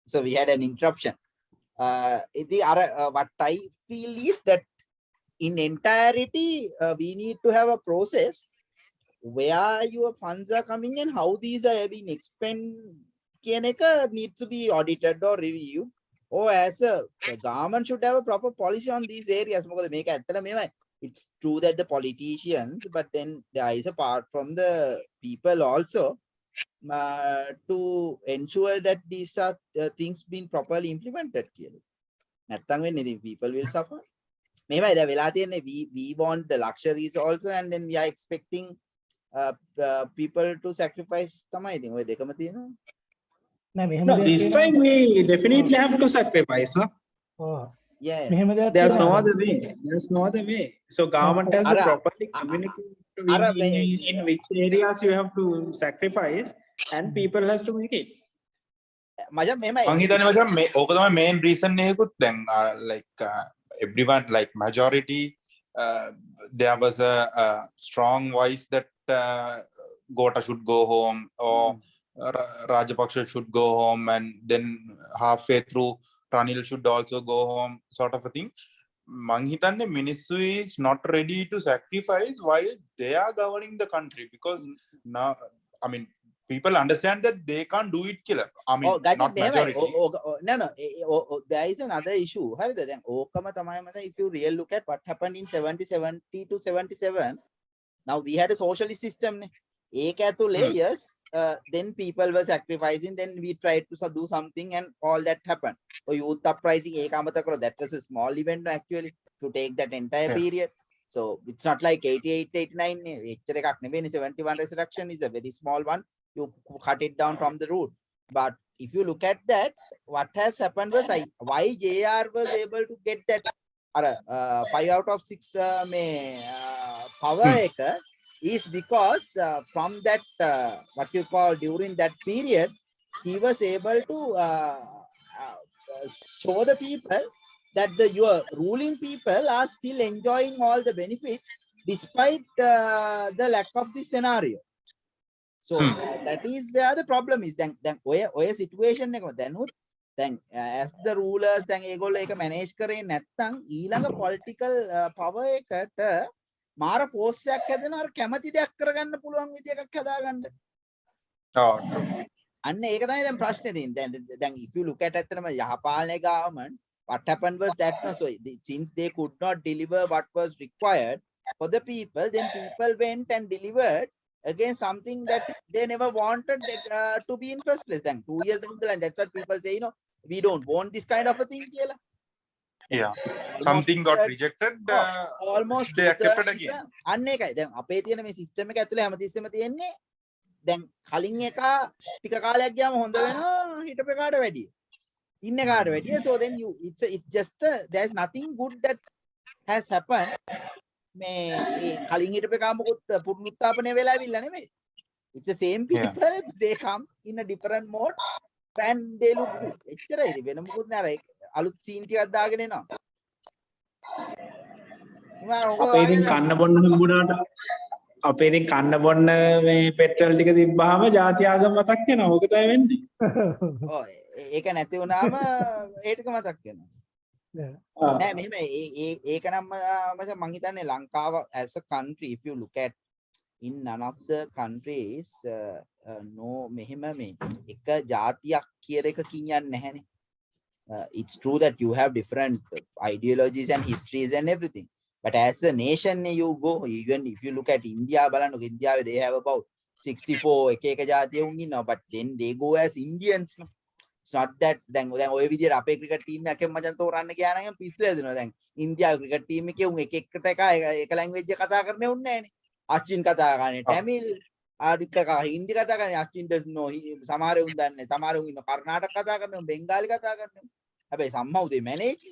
So we had an interruption. What I feel is that in entirety, we need to have a process where your funds are coming and how these are being expended needs to be audited or reviewed. Or as the government should have a proper policy on these areas. It's true that the politicians, but then there is a part from the people also to ensure that these are things being properly implemented. People will suffer. We want the luxuries also, and then we are expecting people to sacrifice. No, this time we definitely have to sacrifice, no? Yeah. There's no other way. There's no other way. So government has to properly communicate in which areas you have to sacrifice, and people has to make it. ඕක තමයි main reason එකකුත් දැන් like everyone like majority there was a strong voice that Gota should go home or Rajapaksa should go home, and then halfway through Ranil should also go home, sort of a thing. මං හිතන්නේ මිනිස්සු is not ready to sacrifice while they are governing the country, because now I mean people understand that they can't do it killer. I mean, not majority. No. There is another issue. If you really look at what happened in 70 to 77, now we had a socialist system. Yes, then people were sacrificing, then we tried to do something and all that happened. So youth uprising, that was a small event actually to take that entire period. So it's not like 88, 89, 71 resurrection is a very small one. You cut it down from the root. But if you look at that, what has happened was why JR was able to get that 5 out of 6 power acre is because from that what you call during that period, he was able to show the people that your ruling people are still enjoying all the benefits despite the lack of this scenario. So that is where the problem is. Then situation then as the rulers then manage කරේ නැත්නම් ඊළඟ political power එකට මාර force එකක් හැදෙනවා අර කැමැති දෙයක් කරගන්න පුළුවන් විදිහක් හදාගන්න. අන්න ඒක තමයි දැන් ප්‍රශ්නේ තියෙන්නේ. දැන් if you look at ඇත්තටම යහපාලනේ government, what happened was that so since they could not deliver what was required for the people, then people went and delivered against something that they never wanted to be in first place. Then 2 years down the line, that's what people say, we don't want this kind of a thing. Yeah, something got rejected. Almost they accepted again. අන්න ඒකයි. දැන් අපේ තියෙන මේ system එක ඇතුලේ හැමතිස්සෙම තියෙන්නේ දැන් කලින් එක ටික කාලයක් ගියාම හොඳ වෙනවා හිටපේ කාට වැඩිය. ඉන්න කාට වැඩිය. So then it's just there's nothing good that has happened. මේ කලින් හිටපේ කාමකුත් පුරුත්තාපනය වෙලා ඇවිල්ලා නෙමෙයි. It's the same people, they come in a different mode and they look good. එච්චරයි ඉතින් වෙන මොකුත් නෑ. අලුත් සීන් ටිකක් දාගෙන එනවා. අපේ ඉතින් කන්න බොන්න හම්බුනාට අපේ ඉතින් කන්න බොන්න මේ පෙට්‍රල් ටික තිබ්බාම ජාති ආගම මතක් වෙනවා. ඕක තමයි වෙන්නේ. ඔව් ඒක නැති වුණාම ඒ ටික මතක් වෙනවා. නෑ මෙහෙම ඒක නම් මම හිතන්නේ ලංකාව as a country, if you look at in none of the countries no මෙහෙම මේ එක ජාතියක් කියන එක කියන්නේ නැහැනේ. It's true that you have different ideologies and histories and everything, but as a nation you go, even if you look at India, India they have about 64 එක ජාතියුන් ඉන්නවා, but then they go as Indians. It's not that දැන් ඔය විදිහට අපේ cricket team එකෙන් මචං තෝරන්න ගියා නම් පිස්සු හැදෙනවා. දැන් ඉන්දියාවේ ක්‍රිකට් ටීම් එකේ උන් එක එකට එක ලැන්ග්වේජ් එක කතා කරන්නේ උන් නැහැනේ. අශ්වින් කතා කරන්නේ තමිල්, ආදික හින්දි කතා කරන්නේ අශ්වින් does know. සමහර උන් දන්නේ, සමහර උන් ඉන්න කර්ණාටක කතා කරන්නේ, බෙන්ගාලි කතා කරන්නේ. හැබැයි somehow they manage.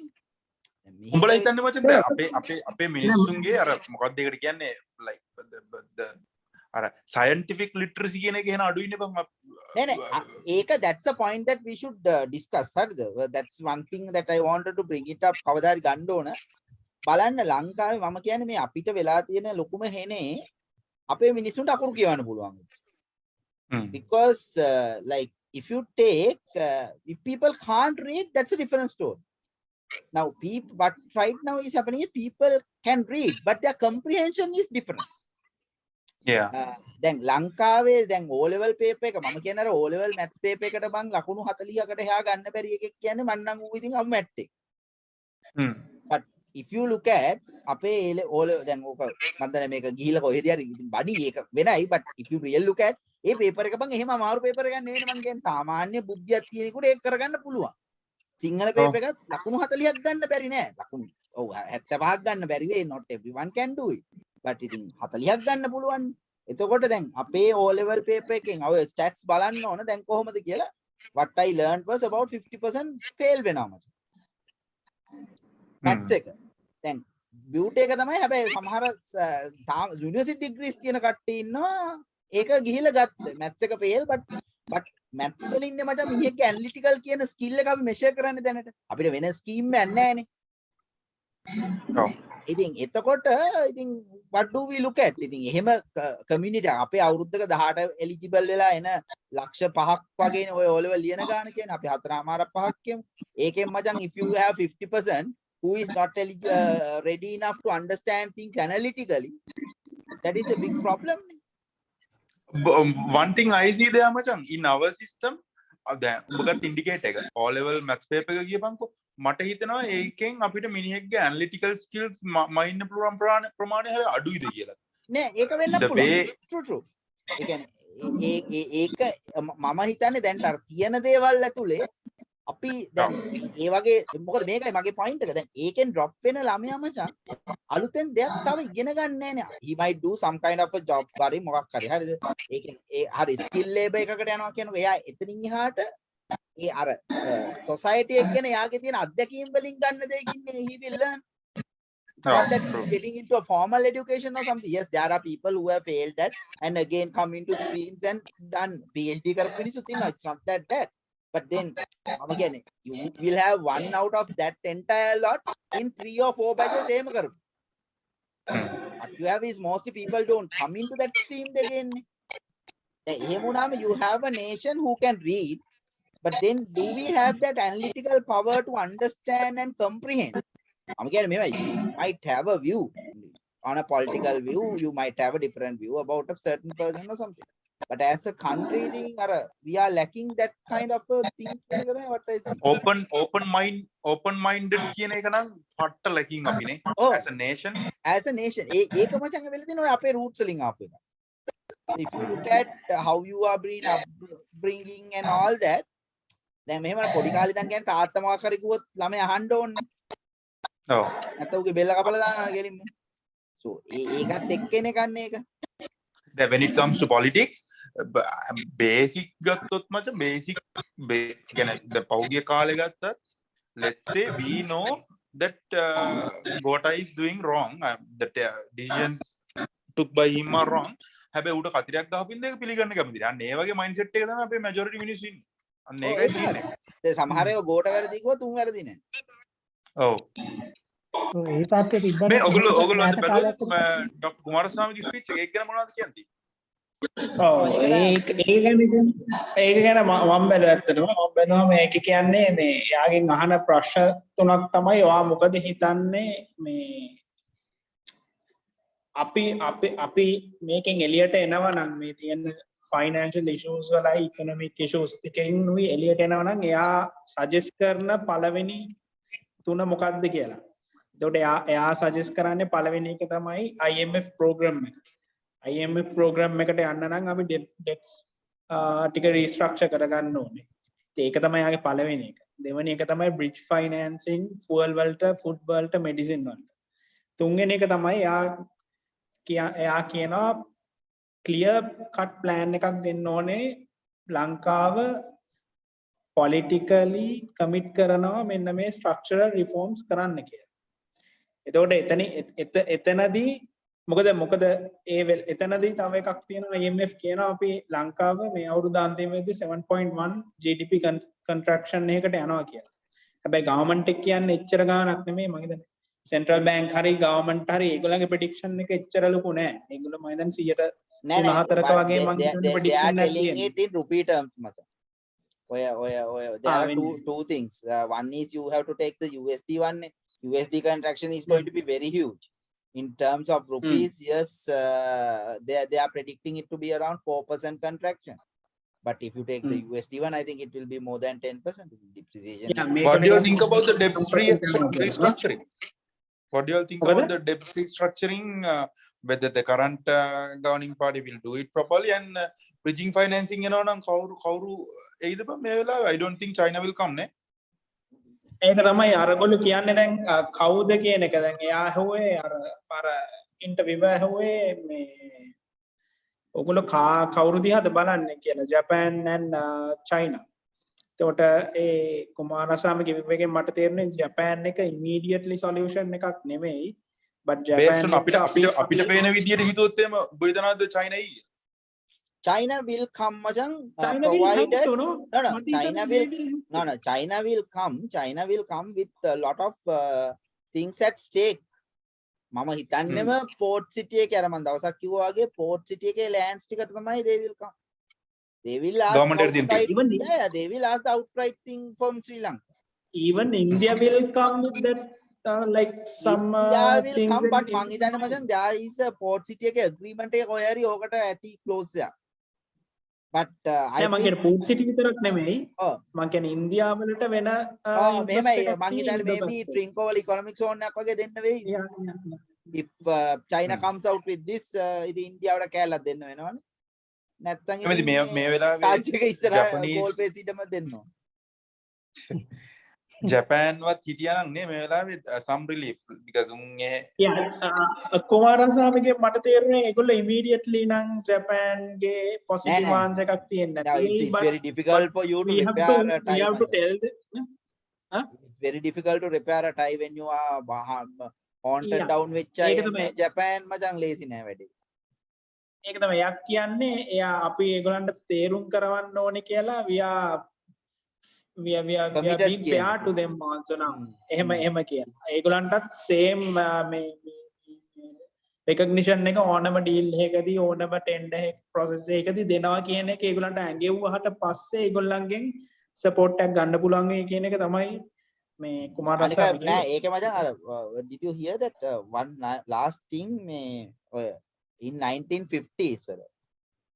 උඹලා හිතන්නේ මචං දැන් අපේ මිනිස්සුන්ගේ අර මොකක්ද ඒකට කියන්නේ like the අර scientific literacy කියන එක එහෙන අඩුයි නේ බං. නෑ ඒක that's a point that we should discuss. හරිද? That's one thing that I wanted to bring it up. කවදා හරි ගන්න ඕන. බලන්න ලංකාවේ මම කියන්නේ මේ අපිට වෙලා තියෙන ලොකුම හේනේ අපේ මිනිස්සුන්ට අකුරු කියවන්න පුළුවන්. Because like if you take, if people can't read, that's a different story. Now, but right now is happening is people can read, but their comprehension is different. Yeah. දැන් ලංකාවේ දැන් O level paper එක මම කියන අර O level maths paper එකට බං ලකුණු 40කට එහා ගන්න බැරි එකෙක් කියන්නේ මම නම් ඌ ඉතින් අම් මැට් එක. But if you look at අපේ O level දැන් ඕක මම දැන් මේක ගිහිල්ලා කොහෙද හරි ඉතින් බඩි ඒක වෙනයි, but if you really look at A paper එක බං එහෙම අමාරු paper එකක් නෙවෙයි මම කියන්නේ සාමාන්‍ය බුද්ධියක් තියෙනෙකුට ඒක කරගන්න පුළුවන්. සිංහල paper එකත් ලකුණු 40ක් ගන්න බැරි නෑ. ලකුණු ඔව් 75ක් ගන්න බැරි වෙයි, not everyone can do it. but ඉතින් 40ක් ගන්න පුළුවන්. එතකොට දැන් අපේ O level paper එකෙන් ඔය stats බලන්න ඕන දැන් කොහොමද කියලා. what I learned was about 50% fail වෙනවා මචං. maths එක. දැන් beauty එක තමයි හැබැයි සමහර university degrees තියෙන කට්ටිය ඉන්නවා ඒක ගිහිල්ලා ගත්ත. maths එක fail but maths වල ඉන්නේ මචං මිනිහෙක්ගේ analytical කියන skill එක අපි measure කරන්නේ දැනට. අපිට වෙන scheme එකක් නැහැ නේ. ඉතින් එතකොට ඉතින් what do we look at? ඉතින් එහෙම community අපේ අවුරුද්දක 18 eligible වෙලා එන ලක්ෂ 5ක් වගේනේ ඔය O level ලියන ගාන කියන්නේ. අපි 4මාරක් 5ක් කියමු. ඒකෙන් මචං if you have 50% who is not ready enough to understand things analytically, that is a big problem. One thing I see there macam in our system දැන් ඔබගත් ඉන්ඩිකේටර් එක O level maths paper එක ගියපන්කෝ මට හිතෙනවා ඒකෙන් අපිට මිනිහෙක්ගේ analytical skills මයින්න පුළුවන් ප්‍රමාණය හරිය අඩුයිද කියලා. නෑ ඒක වෙන්න පුළුවන්. true. ඒ කියන්නේ ඒක මම හිතන්නේ දැන් අර තියෙන දේවල් ඇතුලේ අපි දැන් ඒ වගේ මොකද මේකයි මගේ පොයින්ට් එක. දැන් ඒකෙන් drop වෙන ළමයා මචං අලුතෙන් දෙයක් තව ඉගෙන ගන්න නෑනේ. he might do some kind of a job හරි මොකක් හරි. හරිද? ඒකෙන් ඒ හරි skill labor එකකට යනවා කියනකොට එයා එතනින් එහාට ඒ අර society එක ගැන යාගේ තියෙන අත්දැකීම් වලින් ගන්න දෙයකින් he will learn. It's not that he's getting into a formal education or something. Yes, there are people who have failed that and again come into streams and done PhD කරපු මිනිස්සු තියෙනවා. It's not that. But then again, you will have one out of that entire lot in 3 or 4 batches එහෙම කරපු. What you have is mostly people don't come into that stream again. එහෙම වුණාම you have a nation who can read. But then do we have that analytical power to understand and comprehend? You might have a view on a political view, you might have a different view about a certain person or something. But as a country, we are lacking that kind of a thing. What I see. Open-minded කියන එක නම් පට්ට lacking අපි නේ. As a nation. As a nation. ඒක මචං වෙලදී නෝ අපේ roots වලින් ආපු එක. If you look at how you are bringing and all that, දැන් මෙහෙම පොඩි කාලේ ඉඳන් කියන්නේ තාත්තා මොකක් හරි කිව්වොත් ළමයා අහන්න ඕනේ. ඔව්. නැත්නම් උගේ බෙල්ල කපලා දානවා ගෙලින්ම. So ඒකත් එක්කනේ කන්නේ ඒක. Then when it comes to politics, basic ගත්තොත් මචං basic කියන්නේ the පෞද්ගලික කාලේ ගත්තත් let's say we know that Gota is doing wrong, that decisions took by him are wrong. හැබැයි ඌට කතිරයක් ගහපින්ද ඒක පිළිගන්න කැමති නෑ. අන්න ඒ වගේ mindset එක තමයි අපේ majority මිනිස්සු ඉන්නේ. අන්න ඒකයි තියෙන්නේ. ඒ සමහර ඒවා ගෝට වැරදි කිව්වොත් උන් වැරදි නෑ. ඔව්. ඒ තාත්තේ තිබ්බනේ. මේ ඔගොල්ලෝ අද බලුවොත් ඩොක්ටර් කුමාරස්වාමීගේ ස්පීච් එක ගැන මොනවද කියන්නේ? ඔව් ඒක ගැන මම බැලුවා ඇත්තටම. මම බැලුවා මේක කියන්නේ මේ යාගෙන් අහන ප්‍රශ්න තුනක් තමයි ඔයා මොකද හිතන්නේ මේ අපි මේකෙන් එළියට එනවා නම් මේ තියෙන financial issues වලයි economic issues එකෙන් නුයි එළියට එනවා නම් එයා suggest කරන පළවෙනි තුන මොකක්ද කියලා. එතකොට එයා suggest කරන්නේ පළවෙනි එක තමයි IMF program එක. IMF program එකට යන්න නම් අපි debts ටික restructure කරගන්න ඕනේ. ඒක තමයි යාගේ පළවෙනි එක. දෙවෙනි එක තමයි bridge financing fuel වලට, food වලට, medicine වලට. තුන්වෙනි එක තමයි එයා කියනවා clear cut plan එකක් දෙන්න ඕනේ ලංකාව politically commit කරනවා මෙන්න මේ structural reforms කරන්න කියලා. එතකොට එතනදී මොකද එතනදී තව එකක් තියෙනවා IMF කියනවා අපි ලංකාව මේ අවුරුදු අන්තිමේදී 7.1 GDP contraction එකකට යනවා කියලා. හැබැයි government එක කියන්නේ එච්චර ගාණක් නෙමෙයි මම හිතන්නේ. Central bank hari government hari ඒගොල්ලන්ගේ prediction එක එච්චර ලොකු නෑ. ඒගොල්ලෝ මම හිතන්නේ 100ට 3-4ක වගේ මම හිතන්නේ prediction එකක් තියෙනවා. in rupee terms මචං. There are two things. One is you have to take the USD one. USD contraction is going to be very huge. In terms of rupees, yes, they are predicting it to be around 4% contraction. But if you take the USD one, I think it will be more than 10% depreciation. What do you think about the debt restructuring? What do you all think about the debt restructuring? Whether the current governing party will do it properly and bridging financing, you know, I don't think China will come. Ne? ඒක තමයි අරගොල්ලෝ කියන්නේ දැන් කවුද කියන එක දැන් එයා හොවේ අර ඉන්ටර්විව් හොවේ මේ ඔගොල්ලෝ කවුරු දිහාද බලන්නේ කියලා ජපාන් and චයිනා. එතකොට ඒ කුමාරසාමිගේ විවේකයෙන් මට තේරෙන්නේ ජපාන් එක immediately solution එකක් නෙමෙයි. but Japan අපිට පේන විදියට හිතුවොත් එහෙම ඔබ හිතනවාද චයිනා එයි? China will come, provided China will come with a lot of things at stake. මම හිතන්නේම port city එකේ අර මම දවසක් කිව්වා වගේ port city එකේ lands ටිකට තමයි they will come. They will ask they will ask the outright thing from Sri Lanka. Even India will come with that like some will things come, but මං හිතන්නේ මචං there is a port city එකේ agreement එක කොහේ හරි ඕකට ඇති close එක. But මං කියන්නේ port city විතරක් නෙමෙයි මං කියන්නේ ඉන්දියා වලට වෙන මෙහෙමයි මං හිතන්නේ maybe Trincoval economic zone එකක් වගේ දෙන්න වෙයි. If China comes out with this ඉතින් ඉන්දියාවට කෑල්ලක් දෙන්න වෙනවනේ. නැත්තම් ඉතින් මේ වෙලාවේ තාජික ඉස්සරහ ගෝල් පේසිටම දෙන්න ඕන. Japan what හිටියා නම් නේ මේ වෙලාවේ some relief because උන්ගේ කුමාරසාමිගේ මට තේරුනේ ඒගොල්ලෝ immediately නම් Japan ගේ positive answer එකක් තියෙන්නේ නැති. It's very difficult for you to repair a tie. We have to tell it's very difficult to repair a tie when you are haunted down with Japan මචං ලේසි නෑ වැඩේ. ඒක තමයි යක් කියන්නේ එයා අපි ඒගොල්ලන්ට තේරුම් කරවන්න ඕනේ කියලා we are being fair to them also now. එහෙම කියන. ඒගොල්ලන්ටත් same මේ recognition එක ඕනම deal එකකදී ඕනම tender process එකකදී දෙනවා කියන එක ඒගොල්ලන්ට ඇඟෙව්වහට පස්සේ ඒගොල්ලන්ගෙන් support එකක් ගන්න පුළුවන් වෙයි කියන එක තමයි මේ කුමාරසාමි කියන්නේ. නෑ ඒක මචං අර did you hear that one last thing මේ ඔය in 1950s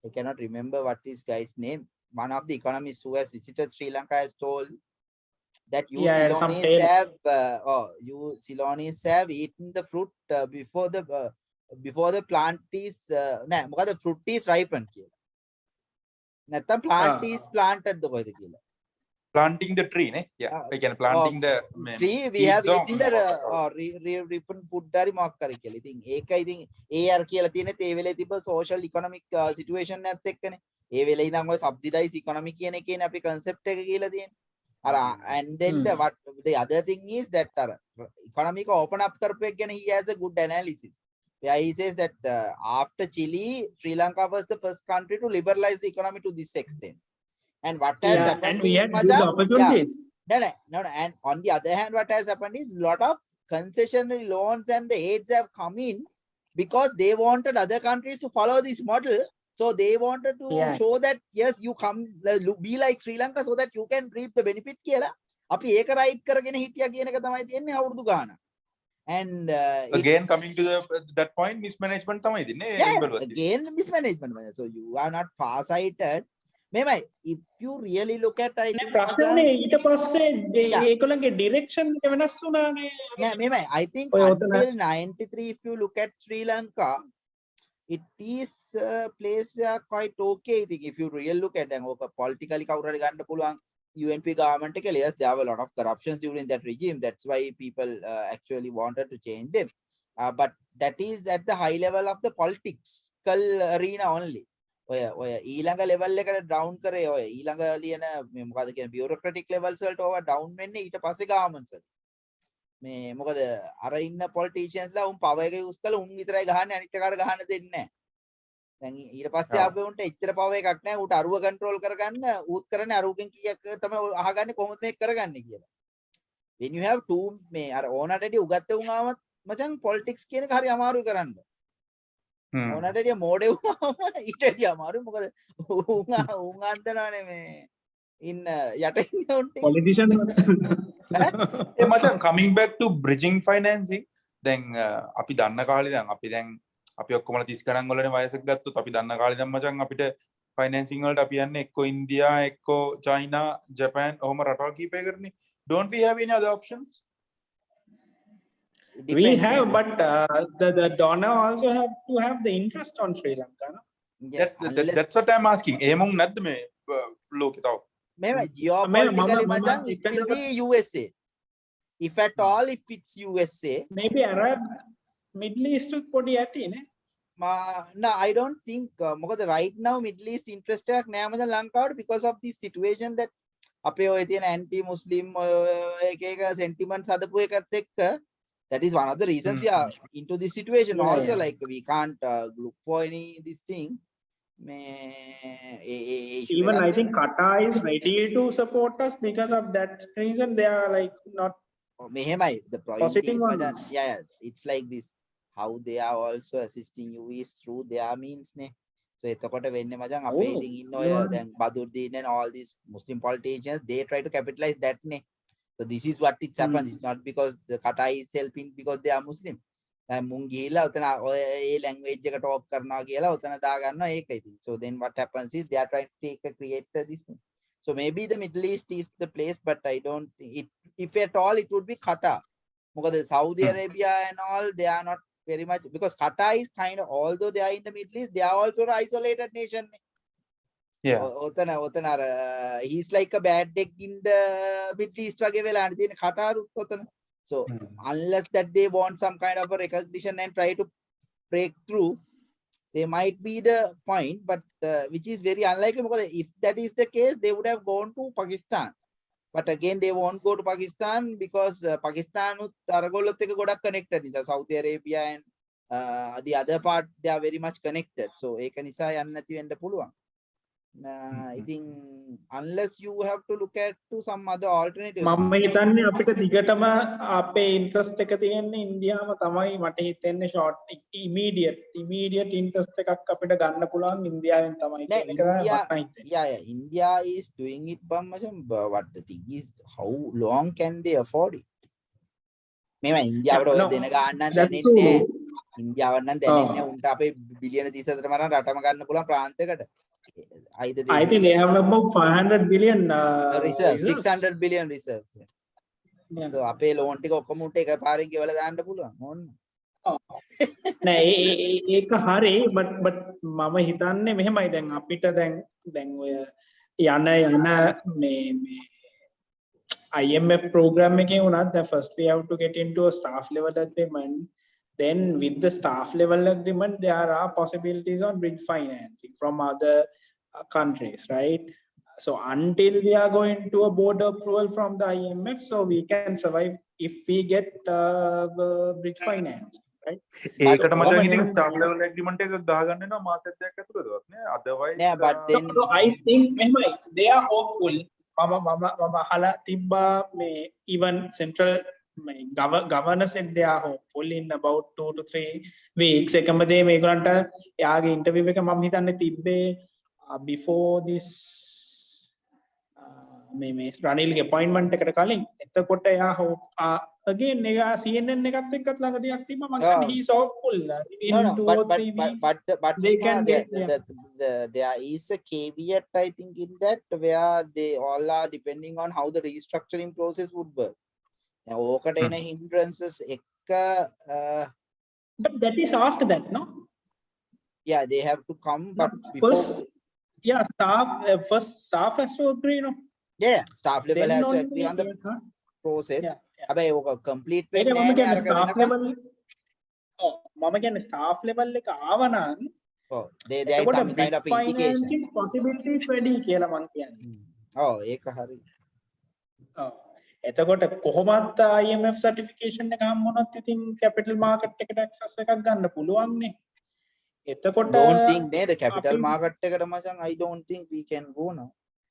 I cannot remember what this guy's name. One of the economists who has visited Sri Lanka has told that you Ceylonese have eaten the fruit before the plant is because the fruit is ripened කියලා. නැත්තම් plant is planted ද කොහෙද කියලා. Planting the tree ne planting the tree we have eaten the ripened food dari මොකක් කරි කියලා. ඉතින් ඒක ඉතින් AR කියලා තියෙන්නේ ඒ වෙලේ තිබ්බ social economic situation එකත් එක්කනේ. ඒ වෙලේ ඉඳන් ඔය subsidized economy කියන එකේනේ අපි concept එක කියලා තියෙන්නේ. අර and then the other thing is that අර economy එක open up කරපු එක ගැන he has a good analysis. Yeah, he says that after Chile, Sri Lanka was the first country to liberalize the economy to this extent. And what has happened and we had good opportunities. No. And on the other hand, what has happened is a lot of concessionary loans and the aids have come in because they wanted other countries to follow this model. So they wanted to show that yes, you come be like Sri Lanka so that you can reap the benefit කියලා. අපි ඒක right කරගෙන හිටියා කියන එක තමයි තියෙන්නේ අවුරුදු ගාන. And again coming to that point mismanagement තමයි ඉතින්නේ. Again mismanagement. So you are not far sighted. Maybe if you really look at ප්‍රශ්නේ ඊට පස්සේ ඒගොල්ලන්ගේ direction එක වෙනස් වුණානේ. maybe I think until 93 if you look at Sri Lanka it is a place where quite okay. I think if you really look at them politically කවුරු හරි ගන්න පුළුවන් UNP government එක yes there were a lot of corruptions during that regime. That's why people actually wanted to change them. But that is at the high level of the political arena only. ඔය ඊළඟ level එකට down කරේ ඔය ඊළඟ ලියන මේ මොකද කියන්නේ bureaucratic levels වලට ඕවා down වෙන්නේ ඊට පස්සේ governments වල. මේ මොකද අර ඉන්න politicians ලා උන් power එක use කරලා උන් විතරයි ගහන්නේ අනිත් එකාට ගහන්න දෙන්නේ නැහැ. දැන් ඊට පස්සේ ආපේ උන්ට එච්චර power එකක් නැහැ. උට අරුව control කරගන්න ඌත් කරන්නේ අරුවකින් කීයක් තමයි අහගන්නේ කොහොමද මේක කරගන්නේ කියලා. When you have two මේ අර ඕනටදී උගත්තේ වුණාම මචං politics කියන එක හරි අමාරුයි කරන්න. ඕනටදී මෝඩේ වුණාම ඊටදී අමාරුයි. මොකද උන් අන්තනවානේ මේ in යට ඉන්න උන්ට politician ඒ මචං coming back to bridging financing දැන් අපි දන්න කාලේ දැන් අපි ඔක්කොම 30 ගණන් වලනේ වයසක ගත්තොත් අපි දන්න කාලේ දැන් මචං අපිට ෆයිනෑන්සින් වලට අපි යන්නේ එක්කෝ ඉන්දියා එක්කෝ චයිනා ජපාන් ඔහොම රටවල් කීපයකටනේ don't we have any other options we have but the donor also have to have the interest on Sri Lanka no? that's what I'm asking එහෙම නැද්ද මේ ලෝකේ තව මේව geopolitically මචං it will be USA if at all if it's USA maybe Arab Middle East පොඩි ඇති නේ no I don't think මොකද right now Middle East interest එකක් නෑ මචං ලංකාවට because of this situation that අපේ ඔය තියෙන anti muslim එක sentiments හදපු එකත් එක්ක that is one of the reasons we are into this situation also like we can't look for any this thing even I think Qatar is ready to support us because of that reason they are like not the point positive is ones. yeah it's like this how they are also assisting you is through their means ne so එතකොට වෙන්නේ මචං අපේ ඉතින් ඉන්න ඔය දැන් බදුද්දීන් and all these muslim politicians they try to capitalize that ne so this is what it's happened it's not because the Qatar is helping because they are muslim දැන් මුන් ගිහිල්ලා උතන ඔය ඒ language එක talk කරනවා කියලා උතන දා ගන්නවා ඒක ඉතින් so then what happens is they are trying to create this thing. So maybe the Middle East is the place but I don't think it if at all it would be Qatar because Saudi Arabia and all they are not very much because Qatar is kind of although they are in the Middle East they are also an isolated nation yeah he's like a bad egg in the Middle East වගේ වෙලානේ තියෙන Qatar උතන so unless that they want some kind of a recognition and try to break through they might be the point but which is very unlikely because if that is the case they would have gone to Pakistan but again they won't go to Pakistan because Pakistan අරගොල්ලොත් එක්ක ගොඩක් connected නිසා Saudi Arabia and the other part they are very much connected so ඒක නිසා යන්න නැති වෙන්න පුළුවන් I think unless you have to look at to some other alternatives මම හිතන්නේ අපිට දිගටම අපේ interest එක තියෙන්නේ ඉන්දියාව තමයි මට හිතෙන්නේ short immediate interest එකක් අපිට ගන්න පුළුවන් ඉන්දියාවෙන් තමයි India is doing it but what the thing is how long can they afford it මේව ඉන්දියාවට ඔය දෙන ගන්න දැනෙන්නේ ඉන්දියාව නම් දැනෙන්නේ උන්ට අපේ බිලියන 34 මරන රටම ගන්න පුළුවන් ප්‍රාන්තයකට I think they have about 500 billion reserves 600 billion reserves so අපේ loan ටික ඔක්කොම උන්ට එකපාරින් ගෙවලා දාන්න පුළුවන් ඕන්න නෑ ඒක හරි but මම හිතන්නේ මෙහෙමයි දැන් අපිට දැන් ඔය යන මේ IMF program එකේ උනත් the first we have to get into a staff level agreement then with the staff level agreement there are possibilities on bridge financing from other countries right so until we are going to a board approval from the IMF so we can survive if we get bridge finance right ඒකට මම ඉතින් staff level agreement එක දාගන්න වෙනවා මාසයක් දෙකක් ඇතුළතවත් නේ otherwise but then no, I think they are hopeful මම අහලා තිබ්බා මේ even central governors said they are hopeful in about 2 to 3 weeks එකම දේ මේගොල්ලන්ට යාගේ interview එක මම හිතන්නේ තිබ්බේ before this මේ රනිල්ගේ appointment එකට කලින් එතකොට යා again එයා CNN එකත් එක්කත් ළඟදීක් තිබ්බා මම කියන්නේ he is hopeful in 2 or 3 weeks but they can get there is a caveat I think in that where they all are depending on how the restructuring process would work ඕකට එන hindrances එක but that is after that no yeah they have to come but first yeah staff has to agree no yeah staff level has to agree on the process හැබැයි ඕක complete වෙන්නේ නැහැ අර staff level මම කියන්නේ staff level එක ආවනම් there is some kind of indication possibilities වැඩි කියලා මම කියන්නේ ඒක හරි එතකොට කොහොමත් IMF certification එක හම්බුනොත් ඉතින් capital market එකට access එකක් ගන්න පුළුවන් නේ එතකොට don't think the capital market එකට මචං I don't think we can go now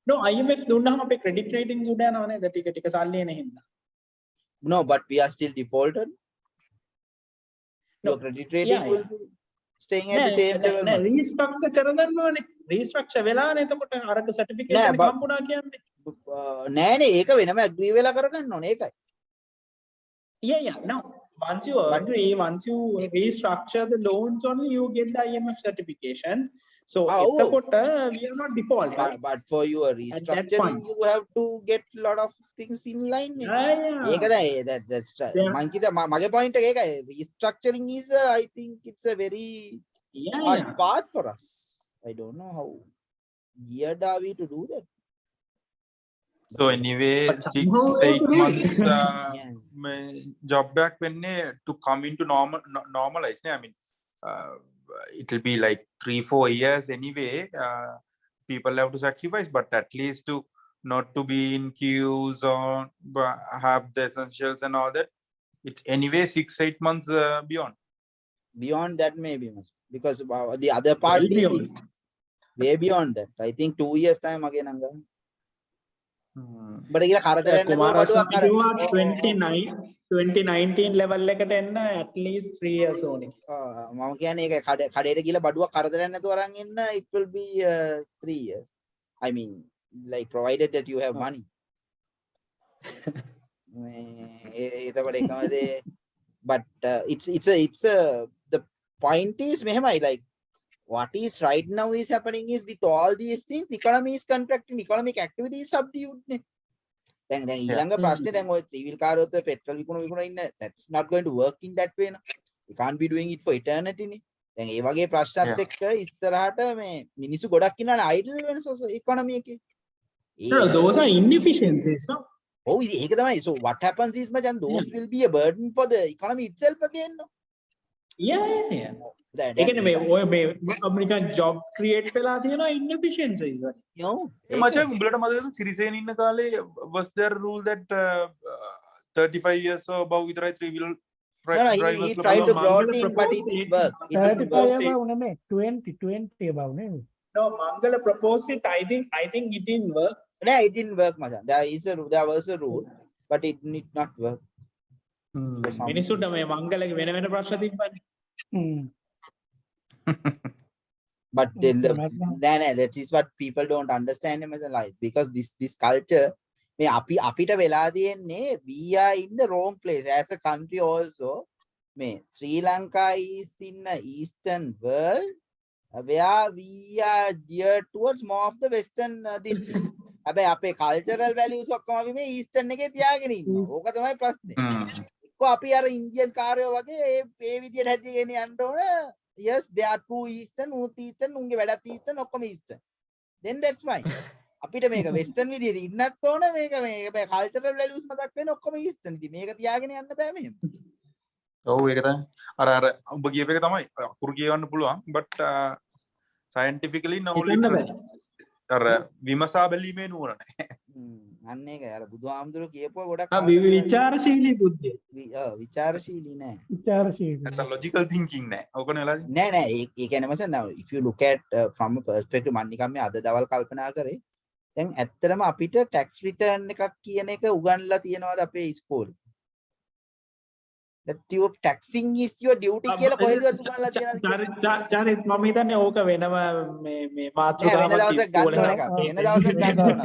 no IMF දුන්නාම අපේ credit ratings උඩ යනවා නේද ටික සල්ලි එන හින්දා no but we are still defaulted your credit rating will be staying at the same level restructure කරගන්න ඕනේ restructure වෙලානේ එතකොට අරක certificate එක හම්බුනා කියන්නේ නෑනේ ඒක වෙනම agree වෙලා කරගන්න ඕනේ ඒකයි. Yeah, no. Once you agree, once you restructure the loans only, you get the IMF certification. So, we are not default. But for your restructuring, you have to get a lot of things in line. That's right. My point is, restructuring is, I think it's a very hard part for us. I don't know how geared are we to do that. So anyway, 6-8 months job back when to come into normalize. I mean, it will be like 3-4 years anyway. People have to sacrifice, but at least to not to be in queues or have the essentials and all that. It's anyway 6-8 months beyond. Beyond that, maybe because the other part is way beyond that. I think 2 years time again. But again, 2019 level එකට එන්න at least 3 years ඕනේ. මම කියන්නේ ඒක කඩේට ගිහලා බඩුවක් කරදරයක් නැතුව අරන් එන්න it will be 3 years. I mean, like provided that you have money. But it's the point is මෙහෙමයි, like what is right now is happening is with all these things, economy is contracting, economic activity is subdued. Then ඊළඟ ප්‍රශ්නේ දැන් ඔය 3 wheel car වලට petrol විකුණන ඉන්න, that's not going to work in that way. You can't be doing it for eternity නේ. දැන් ඒ වගේ ප්‍රශ්නත් එක්ක ඉස්සරහට මේ මිනිස්සු ගොඩක් ඉන්නවනේ idle වෙන economy එකේ. Those are inefficiencies, no? Oh, ඒක තමයි. So what happens is majan those will be a burden for the economy itself again, no? Yeah. ඒකනේ මේ ඔය මේ අමරිකන් jobs create වෙලා තියෙනවා inefficiencies වලින්. Yo, මචං උඹලට මතකද සිරිසේන ඉන්න කාලේ was there a rule that 35 years or above විතරයි 3 wheel drivers he tried to broaden but it worked. 35 above නෙමෙයි 20 above නෙමෙයි. No, Mangala proposed it. I think it didn't work. No, it didn't work majan. There was a rule but it did not work. මිනිසුන්ට මේ මංගලගේ වෙන වෙන ප්‍රශ්න තිබ්බනේ. But then that is what people don't understand as a life, because this culture මේ අපිට වෙලා තියෙන්නේ we are in the wrong place as a country also. මේ Sri Lanka is in the eastern world where we are geared towards more of the western this thing. හැබැයි අපේ cultural values ඔක්කොම අපි මේ eastern එකේ තියාගෙන ඉන්නවා. ඕක තමයි ප්‍රශ්නේ. එක්ක අපි අර ඉන්දියන් කාර්යෝ වගේ ඒ විදියට හැදගෙන යන්න ඕන. Yes, they are true eastern, eastern, unge වැඩත් eastern, ඔක්කොම eastern. Then that's fine. අපිට මේක western විදියට ඉන්නත් ඕන, මේක cultural values මතක් වෙන ඔක්කොම eastern. ඉතින් මේක තියාගෙන යන්න බෑ මෙහෙම. ඔව් ඒක තමයි. අර ඔබ කියප එක තමයි අකුරු කියවන්න පුළුවන්, but scientifically knowledge අර විමසා බැලීමේ නුවණ නැහැ. අන්න ඒකයි අර බුදුහාමුදුරුවෝ කියපුවා ගොඩක් විචාරශීලී බුද්ධිය. විචාරශීලී නෑ. විචාරශීලී. නැත්නම් logical thinking නෑ. ඕකනේ වෙලාදී. නෑ ඒ කියන්නේ මචං now if you look at from a perspective මම නිකන් මේ අද දවල් කල්පනා කරේ. දැන් ඇත්තටම අපිට tax return එකක් කියන එක උගන්ලා තියෙනවද අපේ ඉස්කෝලේ? that your taxing is your duty කියලා කොහෙදවත් උගන්ලා තියෙනවද? චාරිත් මම හිතන්නේ ඕක වෙනම මේ මාතෘකාවක් වෙන දවසක් ගන්න ඕන එකක්. වෙන දවසක් ගන්න ඕන.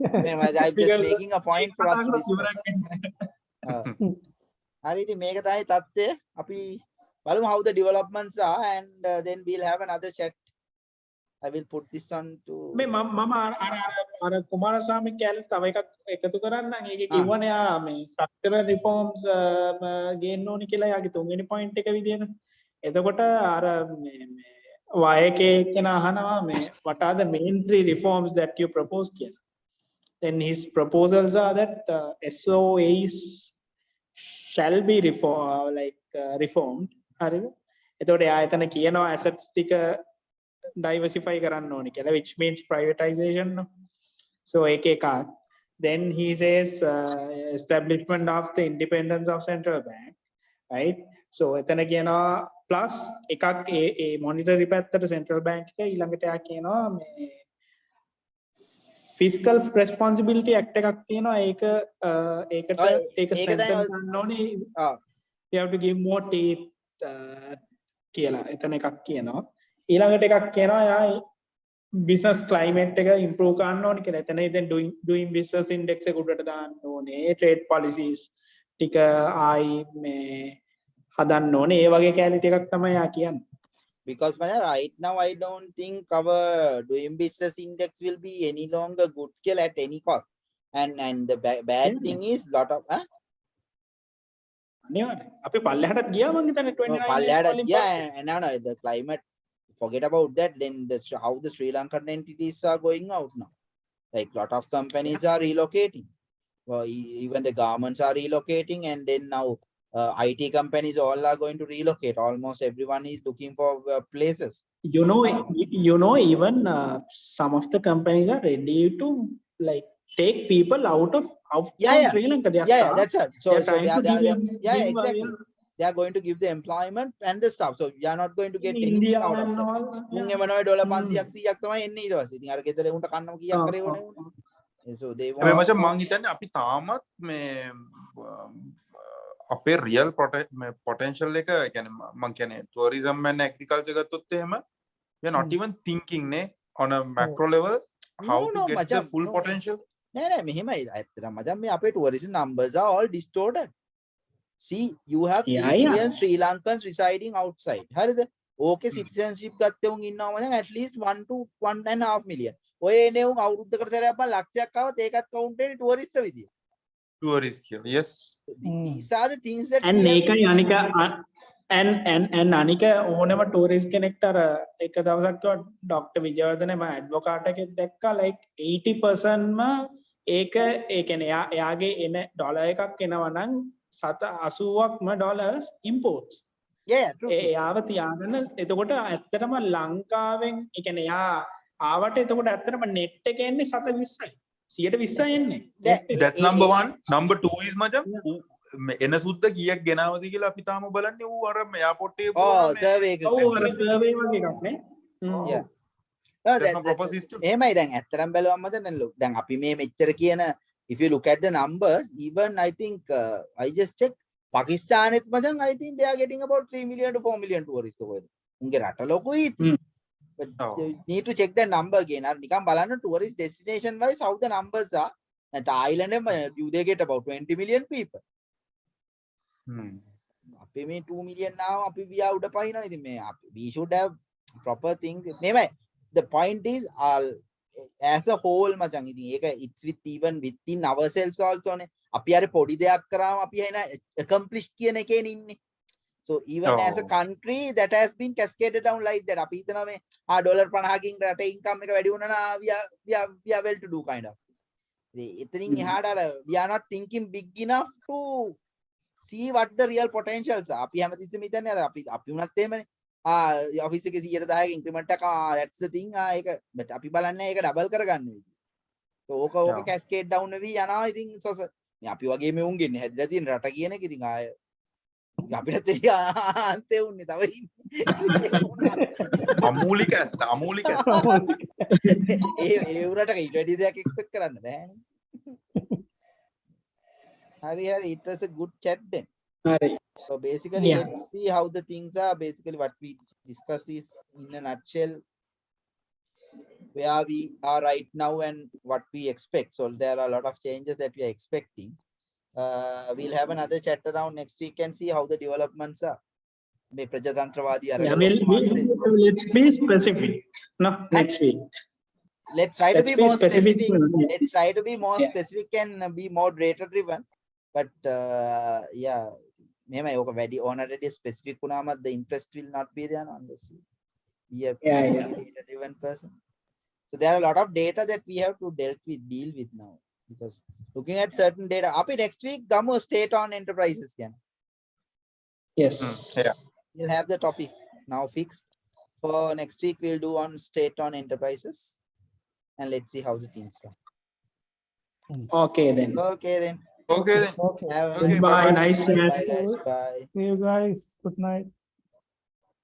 I'm just making a point for us to discuss. හරි ඉතින් මේක තමයි තත්ත්වය. අපි බලමු how the developments are and then we'll have another chat. I will put this on to මේ මම අර කුමාරස්වාමී කැලේ තව එකක් එකතු කරන්නම්. ඒකේ කිව්වනේ යා මේ structural reforms ගේන්න ඕනි කියලා යාගේ තුන්වෙනි point එක විදියට. එතකොට අර මේ වයකේ කෙන අහනවා මේ what are the main 3 reforms that you propose කියලා. Then his proposals are that SOAs shall be reformed. හරිද? එතකොට යා එතන කියනවා assets ටික diversify කරන්න ඕනි කියලා, which means privatization, no? So ekeka. Then he says establishment of the independence of central bank, right? So etana කියනවා plus එකක් ඒ monetary පැත්තට central bank එක ඊළඟට යා කියනවා මේ fiscal responsibility act එකක් තියෙනවා. ඒක strengthen කරන්න ඕනි. You have to give more teeth කියලා එතන එකක් කියනවා. ඊළඟට එකක් කියනවා යා business climate එක improve කරන්න ඕනේ කියලා. එතන ඉතින් doing business index එක උඩට දාන්න ඕනේ. trade policies ටික ආයි මේ හදන්න ඕනේ. ඒ වගේ කැලිටි එකක් තමයි යා කියන්නේ. Because man, right now I don't think our doing business index will be any longer good kill at any cost. And the bad thing is lot of අනිවාර්යයෙන්. අපි පල්ලෙහාටත් ගියා මං හිතන්නේ 29 and now the climate, forget about that. Then how the Sri Lankan entities are going out now. Like lot of companies are relocating. Well, even the governments are relocating, and then now IT companies all are going to relocate. Almost everyone is looking for places. You know, even some of the companies are ready to like take people out of Sri Lanka. That's it. So they are exactly. They are going to give the employment and the stuff. So we are not going to get anything out of them. මුංගෙ මොනවයි $500 100ක් තමයි එන්නේ ඊට පස්සේ. ඉතින් අර ගෙදර උන්ට කන්නම කීයක් කරේ ඕනේ වුණා. So they හැබැයි මචං මං හිතන්නේ අපි තාමත් මේ අපේ real potential එක يعني මං කියන්නේ tourism and agriculture ගත්තොත් එහෙම we are not even thinking නේ on a macro level how to get the full potential. නෑ මෙහෙමයි ඇත්තටම මචං මේ අපේ tourism numbers are all distorted. See, you have 3 million Sri Lankans residing outside. හරිද? ඕකේ citizenship ගත්තේ උන් ඉන්නවා මචං at least 1 to 1.5 million. ඔය එනේ උන් අවුරුද්දකට සැරයක් බලන් ලක්ෂයක් ආවත් ඒකත් කවුන්ට් වෙන්නේ ටුවරිස්ට් විදියට. Tourist here, yes. These are the things that and ඒකයි අනික and අනික ඕනම ටූරිස්ට් කෙනෙක්ට අර එක දවසක් කිව්වා ડોක්ටර් විජයවර්ධන මම ඇඩ්වොකේට් එකෙක් දැක්කා like 80% ම ඒක ඒ කියන්නේ එයාගේ එන ඩොලර් එකක් එනවා නම් 80%ක්ම ඩොලර්ස් imports. එයාව තියාගන්න. එතකොට ඇත්තටම ලංකාවෙන් ඒ කියන්නේ එයා ආවට එතකොට ඇත්තටම net එක එන්නේ 120යි. 120යි එන්නේ. That's number 1. Number 2 is මචං එන සුද්ද කීයක් ගෙනාවද කියලා අපි තාම බලන්නේ ඌ අර එයාපෝට් එකේ සර්වේ එකක්. සර්වේ වගේ එකක් නේ. එහෙමයි දැන් ඇත්තටම බැලුවම දැන් අපි මේ මෙච්චර කියන if you look at the numbers, even I think I just checked Pakistan it මචං I think they are getting about 3 million to 4 million tourists over there. උන්ගේ රට ලොකුයි ඉතින්. But you need to check the number again. අර නිකන් බලන්න tourist destination wise how the numbers are. And Thailand they get about 20 million people. අපි මේ 2 million now අපි we are උඩ පයින්නවා ඉතින් මේ we should have proper things. නෙමෙයි the point is as a whole මචං ඉතින් ඒක it's with even within ourselves also නේ. අපි අර පොඩි දෙයක් කරාම අපි එන accomplish කියන එකේ ඉන්නේ. So even as a country that has been cascaded down like that. අපි හිතනවා මේ $50 50කින් රටේ income එක වැඩි වුණා නා we are well to do kind of. එතනින් එහාට අර we are not thinking big enough to see what the real potentials are. අපි හැමතිස්සෙම හිතන්නේ අර අපි උනත් එහෙමනේ. ඔෆිස් එකේ 110ක ඉන්ක්‍රිමන්ට් එක that's the thing. ඒක but අපි බලන්නේ ඒක ඩබල් කරගන්න විදිහ. So ඕක cascade down වෙවි යනවා ඉතින් මේ අපි වගේ මේ උන්ගෙන්නේ හැදිලා තියෙන රට කියන එක ඉතින් ආය අපිට අන්තේ උන්නේ තව අමූලික ඒ උරට ඊට වැඩි දෙයක් එක්ස්පෙක්ට් කරන්න බෑනේ. හරි it was a good chat then. So basically let's see how the things are. Basically what we discuss is in a nutshell where we are right now and what we expect. So there are a lot of changes that we are expecting. We'll have another chat around next week and see how the developments are. Let's be specific. No, next week. Let's try to be more specific. Let's try to be more specific and be more data driven. But yeah, maybe very already specific the interest will not be there unless we are data driven person. So there are a lot of data that we have to deal with now. Because looking at certain data, next week, Gamo state on enterprises can. Yes. Yeah. We'll have the topic now fixed. For next week, we'll do on state on enterprises, and let's see how the things are. Okay then. Okay then. Bye. Nice chat. Bye guys. Bye. See you guys. Good night.